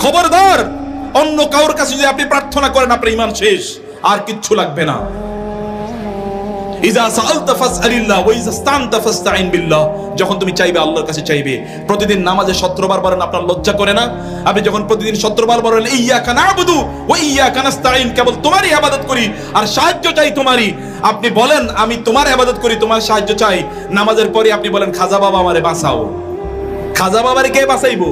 খবরদার, অন্য কারোর কাছে যদি আপনি প্রার্থনা করেন আপনার ঈমান শেষ, আর কিচ্ছু লাগবে না। ইজা সাআলতা ফাসআলিল্লাহ ওয়া ইজা ইসতানতা ফাসতাইন বিল্লাহ। যখন তুমি চাইবে আল্লাহর কাছে চাইবে। প্রতিদিন নামাজে 17 বার বলেন, আপনার লজ্জা করে না? আপনি যখন প্রতিদিন 17 বার বলেন ইয়্যাকা না'বুদু ওয়া ইয়্যাকা নাস্তাইন, কেবল তোমারই ইবাদত করি আর সাহায্য চাই তোমারই, আপনি বলেন আমি তোমার ইবাদত করি, তোমার সাহায্য চাই। নামাজের পরে আপনি বলেন খাজা বাবা আমারে বাঁচাও। খাজা বাবারে কে বাঁচাইবো?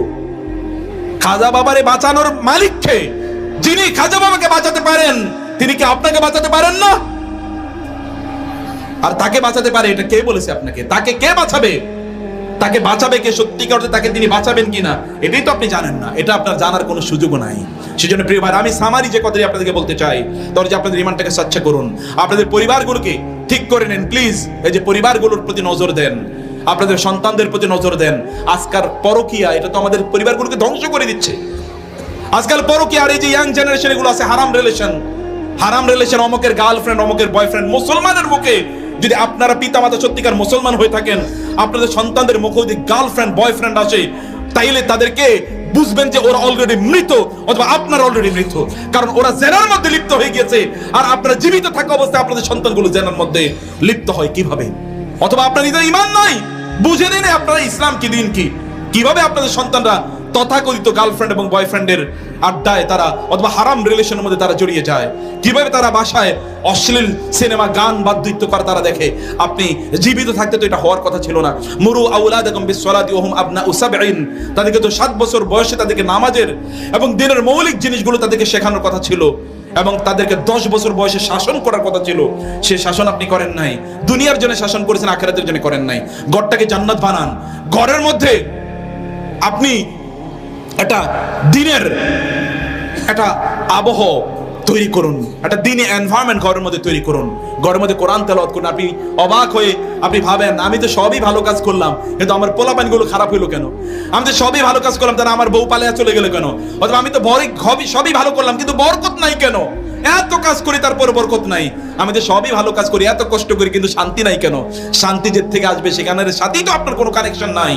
খাজা বাবারে বাঁচানোর মালিক কে? যিনি খাজা বাবাকে বাঁচাতে পারেন তিনি কি আপনাকে বাঁচাতে পারেন না? আর তাকে বাঁচাতে পারে এটা কে বলেছে আপনাকে? তাকে কে বাঁচাবে? তাকে বাঁচাবে কে? সত্যিকার অর্থে তাকে তিনি বাঁচাবেন কিনা এটাই তো আপনি জানেন না। এটা আপনার জানার কোনো সুযোগও নাই। সেজন্য প্রিয় ভাই, আমি সামারি যে কথাটি আপনাদেরকে বলতে চাই, তাহলে যে আপনাদের ঈমানটাকে স্বচ্ছ করুন, আপনাদের পরিবারগুলোকে ঠিক করে নেন প্লিজ। এই যে পরিবারগুলোর প্রতি নজর দেন, আপনাদের সন্তানদের প্রতি নজর দেন। আজকাল পরকীয়া এটা তো আমাদের পরিবারগুলোকে ধ্বংস করে দিচ্ছে। আজকাল পরকীয়া আর এই যে ইয়াং জেনারেশন এগুলো আছে, হারাম রিলেশন, অমুকের গার্লফ্রেন্ড, অমুকের বয়ফ্রেন্ড, মুসলমানের মুখে যদি আপনারা পিতামাতা সত্যিকার মুসলমান হয়ে থাকেন, আপনাদের সন্তানদের মুখে যদি গার্লফ্রেন্ড বয়ফ্রেন্ড আসে, তাইলে তাদেরকে বুঝবেন যে ওরা অলরেডি মৃত, অথবা আপনারা অলরেডি মৃত। কারণ ওরা জেনার মধ্যে লিপ্ত হয়ে গেছে, আর আপনারা জীবিত থাকা অবস্থায় আপনাদের সন্তানগুলো জেনার মধ্যে লিপ্ত হয় কিভাবে? অথবা আপনার নিজের ঈমান নাই, বুঝে নেন আপনারা ইসলাম কি দিন কি, কিভাবে আপনাদের সন্তানরা তথাকথিত গার্লফ্রেন্ড এবং বয়ফ্রেন্ডের আড্ডায় তারা অথবা হারাম রিলেশনের মধ্যে তারা জড়িয়ে যায়, কিভাবে তারা বাসায় অশ্লীল সিনেমা গান বাদ্যিত্য করে তারা দেখে। আপনি জীবিত থাকতে তো এটা হওয়ার কথা ছিল না। মুরু আওলাদাকুম বিসসালাতি ওয়া হুম আবনাউ সাবঈন, তাদেরকে তো 7 বছর বয়সে তাদেরকে নামাজের এবং দিনের মৌলিক জিনিসগুলো তাদেরকে শেখানোর কথা ছিল, এবং তাদেরকে 10 বছর বয়সে শাসন করার কথা ছিল। সে শাসন আপনি করেন নাই। দুনিয়ার জন্য শাসন করেছেন, আখিরাতের জন্য করেন নাই। ঘরটাকে জান্নাত বানান। ঘরের মধ্যে আপনি একটা দিনের একটা আবহ তৈরি করুন, একটা দিনে এনভায়রনমেন্ট ঘরের মধ্যে তৈরি করুন। ঘরের মধ্যে কোরআন তেলাওয়াত করুন। আপনি অবাক হয়ে আপনি ভাবেন আমি তো সবই ভালো কাজ করলাম, কিন্তু আমার পোলাপানগুলো খারাপ হইলো কেন? আমি তো সবই ভালো কাজ করলাম, তারা আমার বউ পালিয়ে চলে গেল কেন? অথবা আমি তো সবই ভালো করলাম, কিন্তু বরকত নাই কেন? এত কাজ করি তারপর বরকত নাই। আমি তো সবই ভালো কাজ করি, এত কষ্ট করি, কিন্তু শান্তি নাই কেন? শান্তি যে থেকে আসবে সেখানের সাথেই তো আপনার কোনো কানেকশন নাই।